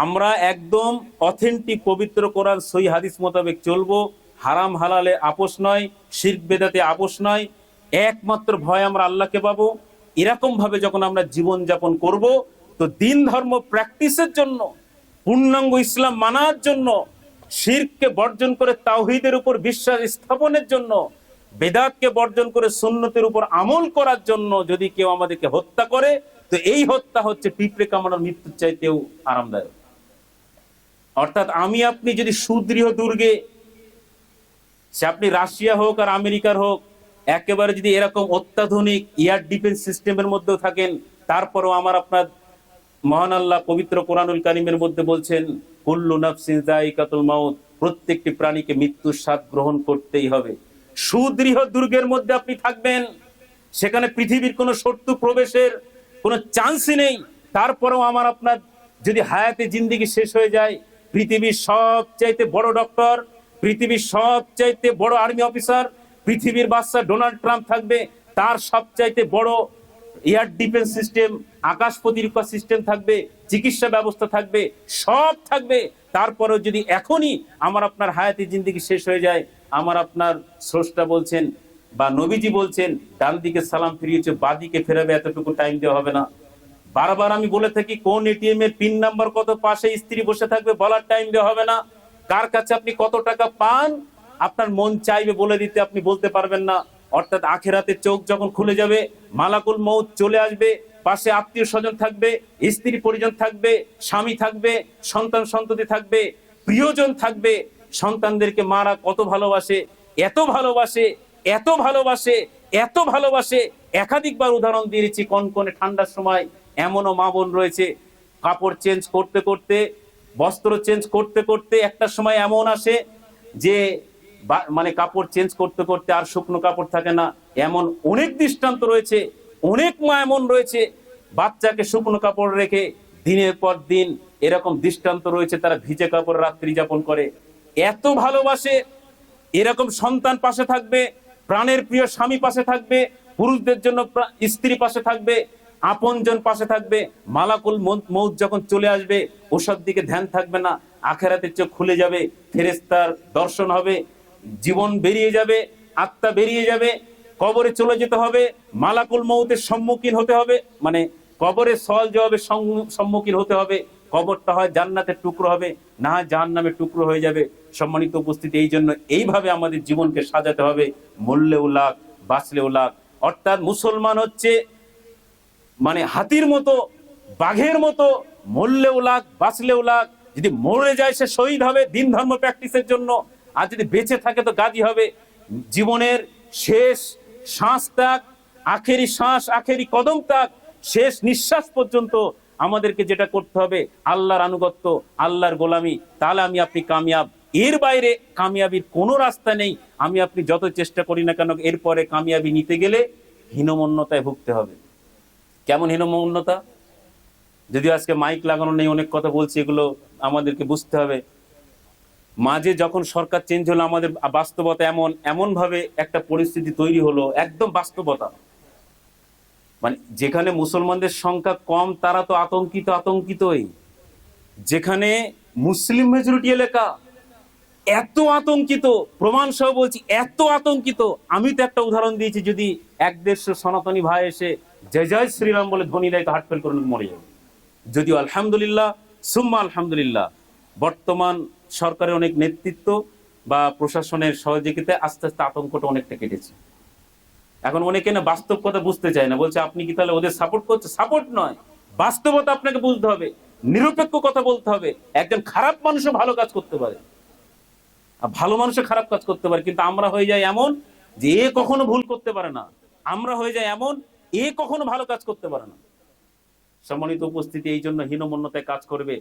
আমরা একদম অথেন্টিক পবিত্র কোরআন সহি হাদিস মোতাবেক চলবো। হারাম হালালে আপোষ নয়, শিরক বেদাতে আপোষ নয়। একমাত্র ভয় আমরা আল্লাহকে পাবো। এরকম ভাবে যখন আমরা জীবন যাপন করব, তো দিন ধর্ম প্র্যাকটিসের জন্য, পূর্ণাঙ্গ ইসলাম মানার জন্য, শিরককে বর্জন করে তাওহীদের উপর বিশ্বাস স্থাপনের জন্য, বেদাতকে বর্জন করে সুন্নতের উপর আমল করার জন্য যদি কেউ আমাদেরকে হত্যা করে, তো এই হত্যা হচ্ছে পিঁপড়ে কামড়ার মৃত্যুর চাইতেও আরামদায়ক। অর্থাৎ আমি আপনি যদি সুদৃঢ় দুর্গে, সে আপনি রাশিয়া হোক আর আমেরিকার হোক, একেবারে যদি এরকম অত্যাধুনিক এয়ার ডিফেন্স সিস্টেমের মধ্যেও থাকেন, তারপরও আমার আপনার মহান আল্লাহ পবিত্র কোরআনুল কারীমের মধ্যে বলছেন, কুল্লু নাফসিন যায়িকাতুল মাউত, প্রত্যেকটি প্রাণীকে মৃত্যুর স্বাদ গ্রহণ করতেই হবে। সুদৃঢ় দুর্গের মধ্যে আপনি থাকবেন, সেখানে পৃথিবীর কোনো শত্রু প্রবেশের কোনো চান্সই নেই। তারপরেও আমার আপনার যদি হায়াতে জিন্দেগি শেষ হয়ে যায়, পৃথিবীর সবচাইতে বড় ডক্টর, পৃথিবীর সবচাইতে বড় আর্মি অফিসার, পৃথিবীর বাদশা ডোনাল্ড ট্রাম্প থাকবে, তার সবচাইতে বড় এয়ার ডিফেন্স সিস্টেম, আকাশ প্রতিরক্ষা সিস্টেম থাকবে, চিকিৎসা ব্যবস্থা থাকবে, সব থাকবে। তারপরেও যদি এখনই আমার আপনার হায়াতি জিন্দেগি শেষ হয়ে যায়, আমার আপনার স্রষ্টা বলছেন বা নবীজি বলছেন, ডান দিকে সালাম ফিরিয়েছে, বাদিকে ফেরাবে, এতটুকু টাইম দেওয়া হবে না। বারবার আমি বলে থাকি, কোন এটিএম এর পিন নাম্বার কত, পাশে স্ত্রী বসে থাকবে, বলার টাইম দেওয়া হবে না। কার কাছে আপনি কত টাকা পান, আপনার মন চাইবে বলে দিতে, আপনি বলতে পারবেন না। অর্থাৎ আখেরাতে চোখ যখন খুলে যাবে, মালাকুল মউত চলে আসবে, পাশে আত্মীয় স্বজন থাকবে, স্ত্রী পরিজন থাকবে, স্বামী থাকবে, সন্তান সন্ততি থাকবে, প্রিয়জন থাকবে। সন্তানদেরকে মারা কত ভালোবাসে, এত ভালোবাসে, এত ভালোবাসে, এত ভালোবাসে। একাধিকবার উদাহরণ দিয়েছি, কনকনে ঠান্ডার সময় এমনও মা বোন রয়েছে, কাপড় চেঞ্জ করতে করতে, বস্ত্র চেঞ্জ করতে করতে একটা সময় এমন আসে যে মানে কাপড় চেঞ্জ করতে করতে আর শুকনো কাপড় থাকে না। এমন অনেক দৃষ্টান্ত রয়েছে, অনেক মা এমন রয়েছে, বাচ্চাকে শুকনো কাপড় রেখে দিনের পর দিন, এরকম দৃষ্টান্ত রয়েছে, তারা ভিজে কাপড় রাত্রি যাপন করে। এত ভালোবাসে। এরকম সন্তান পাশে থাকবে, প্রাণের প্রিয় স্বামী পাশে থাকবে, পুরুষদের জন্য স্ত্রী পাশে থাকবে, আপনজন পাশে থাকবে। মালাকুল মউত যখন চলে আসবে, ওসব দিকে ধ্যান থাকবে না। আখেরাতের চোখ খুলে যাবে, ফেরেশতার দর্শন হবে, জীবন বেরিয়ে যাবে, আত্মা বেরিয়ে যাবে, কবরে চলে যেতে হবে, মালাকুল মউতের সম্মুখীন হতে হবে, মানে কবরে সওয়াল জবাবের সম্মুখীন হতে হবে। কবরটা হয় জান্নাতের টুকরো হবে, না হয় জাহান্নামের টুকরো হয়ে যাবে। সম্মানিত উপস্থিতি, এই জন্য এইভাবে আমাদের জীবনকে সাজাতে হবে, মরলেও লাখ, বাঁচলেও লাখ। অর্থাৎ মুসলমান হচ্ছে মানে হাতির মতো, বাঘের মতো, মরলেও লাখ, বাঁচলেও লাখ। যদি মরে যায় সে শহীদ হবে দিন ধর্ম প্র্যাকটিসের জন্য, আর যদি বেঁচে থাকে তো গাজী হবে। জীবনের শেষ শ্বাস তাক, আখেরি শ্বাস, আখেরি কদম তাক, শেষ নিঃশ্বাস পর্যন্ত আমাদেরকে যেটা করতে হবে, আল্লাহর আনুগত্য, আল্লাহর গোলামি, তাহলে আমি আপনি কামিয়াব। এর বাইরে কামিয়াবির কোনো রাস্তা নেই। আমি আপনি যত চেষ্টা করি না কেন, এরপরে কামিয়াবি নিতে গেলে হীনমন্যতায় ভুগতে হবে। কেমন হীনমন্যতা? যদিও আজকে মাইক লাগানো নেই, অনেক কথা বলছি, এগুলো আমাদেরকে বুঝতে হবে। মাঝে যখন সরকার চেঞ্জ হলো, আমাদের বাস্তবতা এমন ভাবে একটা পরিস্থিতি তৈরি হলো, একদম বাস্তবতা, মানে যেখানে মুসলমানদের সংখ্যা কম তারা তো আতঙ্কিতই, যেখানে মুসলিম মেজরিটি এলাকা এত আতঙ্কিত, প্রমাণ সহ বলছি, এত আতঙ্কিত। আমি তো একটা উদাহরণ দিয়েছি, যদি 1-150 সনাতনী ভাই এসে জয় জয় শ্রীরাম বলে ধ্বনি দেয়, তো হার্ট ফেল করে মরে যাবে। যদিও আলহামদুলিল্লাহ, সুম্মা আলহামদুলিল্লাহ, বর্তমান সরকারের অনেক নেতৃত্ব বা প্রশাসনের সহযোগিতায় আস্তে আস্তে আতঙ্কটা অনেকটা কেটেছে। এখন অনেকে না বাস্তব কথা বুঝতে চায় না, বলছে আপনি কি তাহলে ওদের সাপোর্ট করছে? সাপোর্ট নয়, বাস্তবতা আপনাকে বুঝতে হবে, নিরপেক্ষ কথা বলতে হবে। একজন খারাপ মানুষও ভালো কাজ করতে পারে, আর ভালো মানুষও খারাপ কাজ করতে পারে, কিন্তু আমরা হয়ে যাই এমন যে এ কখনো ভুল করতে পারে না, আমরা হয়ে যাই এমন এ কখনো ভালো কাজ করতে পারে না। সম্মানিত উপস্থিতি, এই জন্য হীনমন্যতায় কাজ করবে।